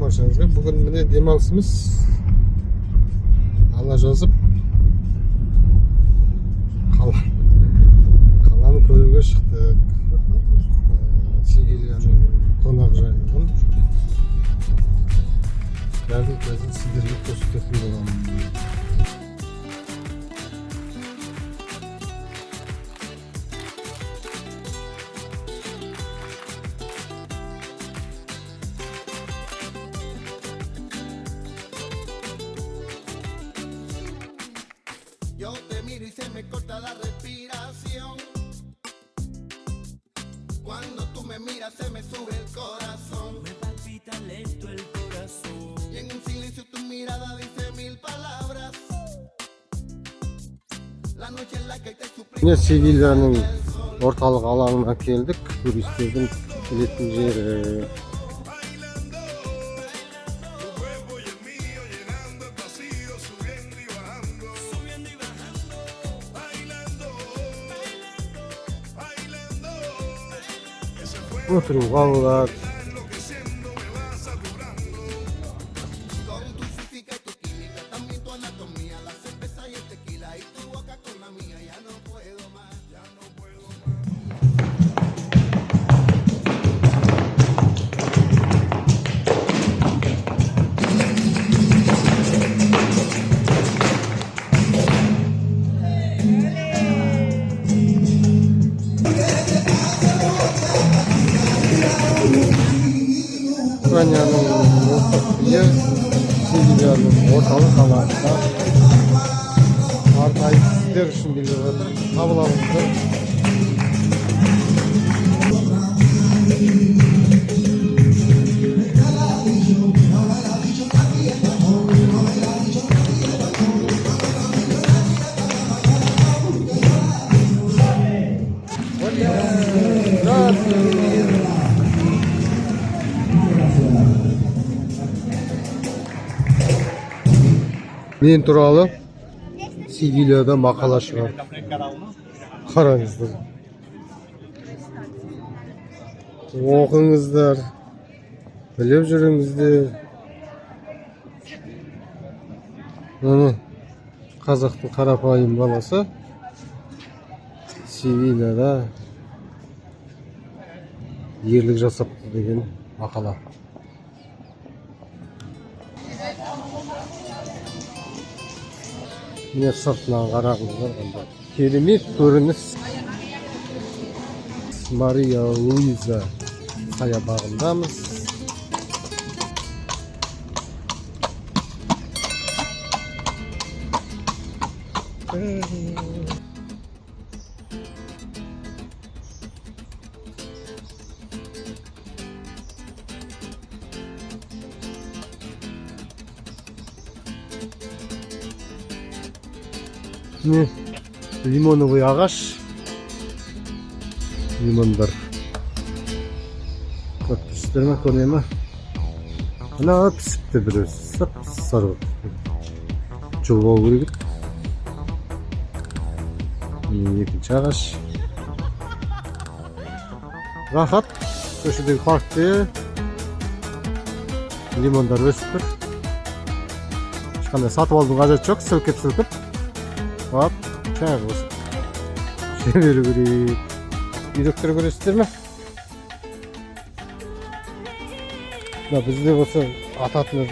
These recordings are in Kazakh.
баршаңызға. Бүгін міне демалысымыз ала жазып қаланы көруге шықтық. Сигилияның қонақ жайлығын қазір сіздерге көрсететін боламын. Yo te miro y se me corta la respiración. Cuando tú me miras se me sube el corazón. Me palpita lento el corazón. Y en un silencio tu mirada dice mil palabras. La noche en la que te suplico. Міне Севильяның орталық алаңына келдік. Туристердің келетін жері. Отыруға болады. Con tu física y tu química, también tu anatomía, la cerveza y el tequila y tu boca con la mía. Ya no puedo más, ya no puedo más. İspanya'nın ortaklığı Sivilla'nın ortalık alanında Arda'yı sizler için biliyorlar. Havlamızda мен туралы Севильяда мақала шығарды. Қараңыздар. Оқыңыздар. Біліп жүріңіздер. Міне қазақтың қарапайым баласы Севильяда ерлік жасапты деген мақала. Міне сыртынан қарағыңыздар қандай керемет көрініс. Мария Луиза саябағындамыз. Міне лимоновый ағаш. Лимондар. Көп түсістер ме, көне ме? Мына пісіпті бірі. Сары. Жұлбау керек. Екінші ағаш. Рахат. Көшедегі паркте лимондар өсіп тұр. Ешқандай сатып алдың қажет жоқ. Сілкіп. Hop, çay olsun. Şöyle bir direktörü göstereyim mi? Da bizde olsa atatmaz.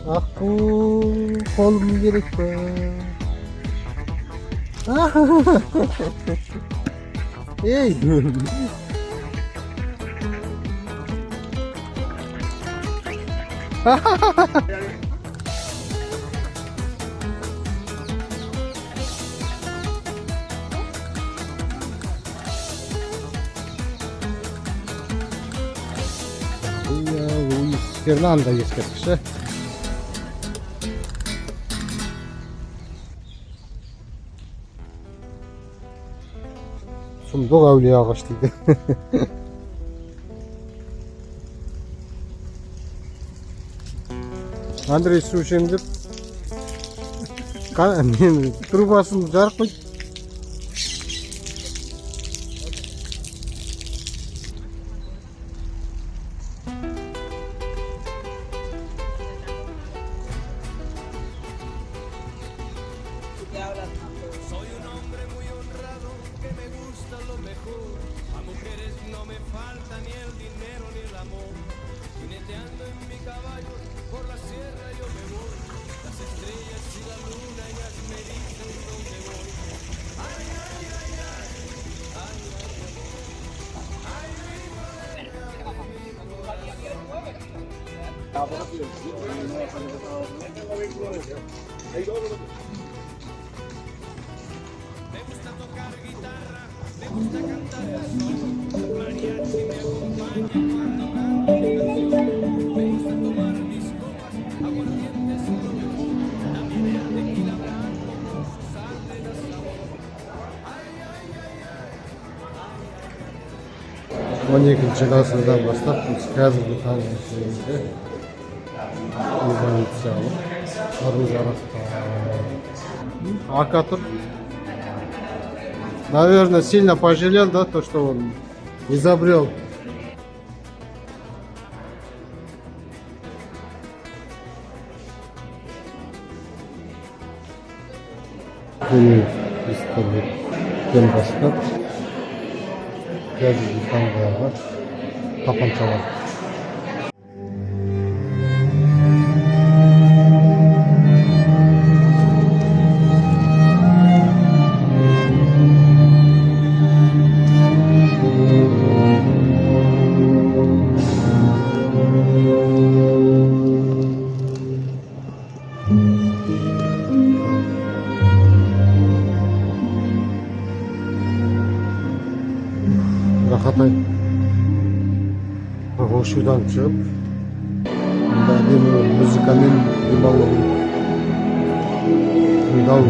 Ah bu kolum gerek be. Ey. Luis Fernando eskертіші. Сұмдық әулие ағаш дейді. Андрей су ішемін деп мен трубасын жарып қойды. Soy un hombre muy honrado que me gusta lo mejor. A mujeres no me falta ni el dinero ni el amor. Jineteando en mi caballo por la sierra yo me voy. Las estrellas y la luna ellas me dicen dónde voy. Ay, ay, ay, ay, ay, me gusta tocar guitarra, me gusta cantar el sol. Mariachi me acompaña cuando canto mi canción. Me gusta tomar mis copas, aguardientes y lo mejor. También el tequila blanco con su sal de sabor. Ay, ay, ay, ay. 12-ші ғасырдан бастап біз қазіргі таңғы кезеңде эволюция алып қару-жараққа ака тұр. Наверное, сильно пожалел, да, то, что он изобрел. Bunu pistoletten başlap қазіргі таңдағы тапаншалар. Рахатай қошудан шығып мында әдемі музыкамен демалу тыңдау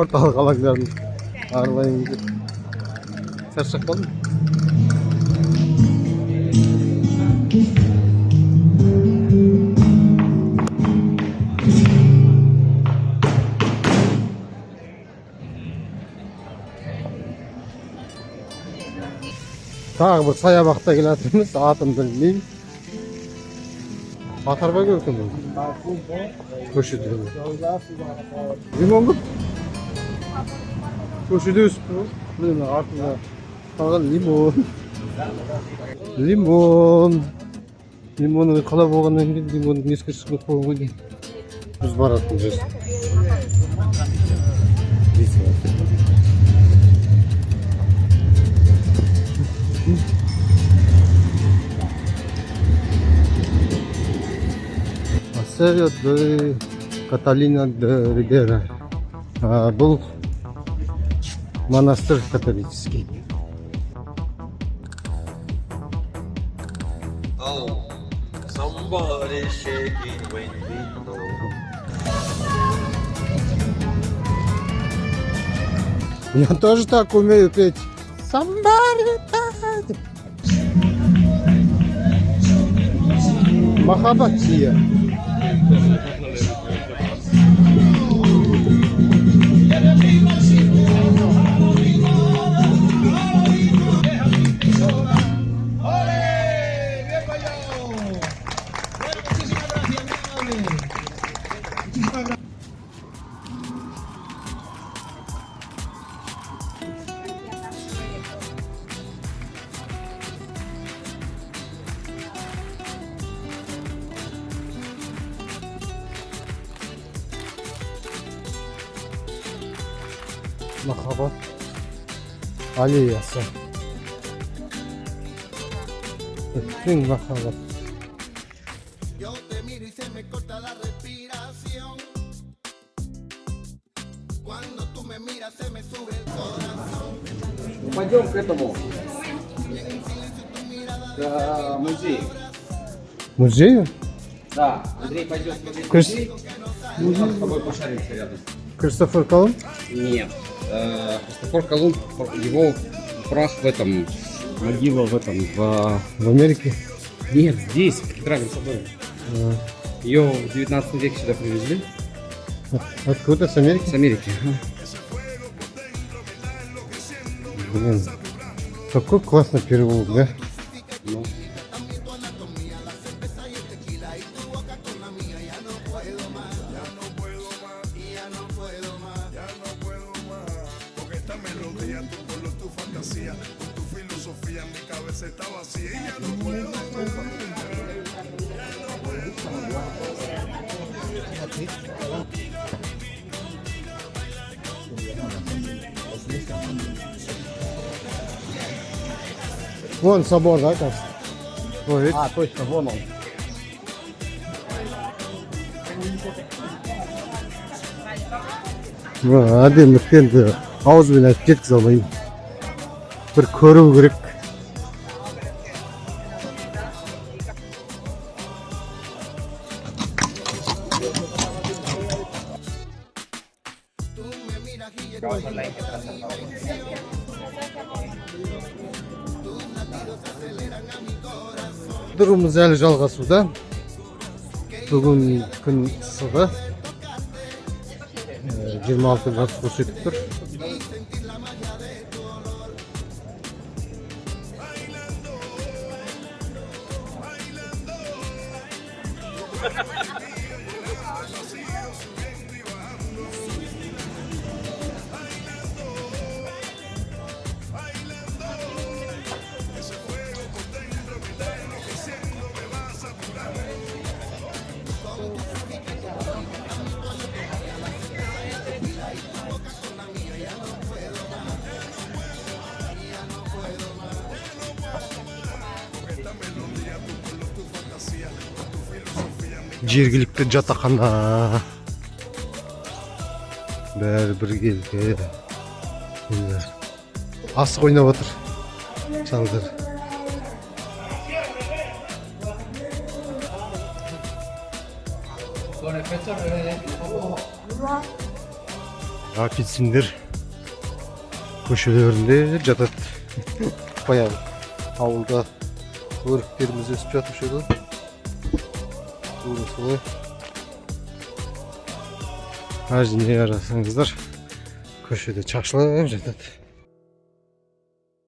орталық алаңдарын аралаймын деп шаршап қалдым. Тағы бір саябақта келатырмыз, атын білмеймін. Батарбай екен бұл. Көшеде. Лимон көп. Көшеде өсіп тұр. Міне артында қалған лимон. Лимонның қала болғаннан кейін лимонның ескі шығып қойған ғой деймін. Біз баратын жер. Асерио де Каталина де Рибера. Бұл монастырь католический. Oh, somebody shaking when we know. Я тоже так умею петь. Somebody died. Махаббатия. Махаббат аллеясы. Кең махаббат. Yo te miro y se me corta la respiración. Cuando tú me miras se me sube el corazón. Пойдем к этому. К музею. Музею? Да, Андрей пойдет смотреть Крис- музей. Мы там с тобой пошаримся рядом. Кристофер Колумб? Нет. Христофор Колумб, его прах в этом, могила в этом, В Америке? Нет, здесь, в Кафедральном соборе. Ее в 19 веке сюда привезли. Откуда? С Америки? С Америки. Блин. Какой классный переулок, да? Ну. Вон собор, да, кажется? Ой, видишь? Точно, вон он. Әдемілік енді ауызбен айтып жеткізе алмаймын. Бір көру керек. Тұрымыз әлі жалғасуда. Бүгін күн ысығы. 26 градус көрсетіп тұр. Жергілікті жатақхана. Бәрі бір келді. Асық ойнап отыр. Шалдар. Апельсиндер көшелерінде жатады. Баяғы ауылда өріктеріміз өсіп жатушы еді. Солай. Әжіне қарасаңыздар көшеде шашылып жатады.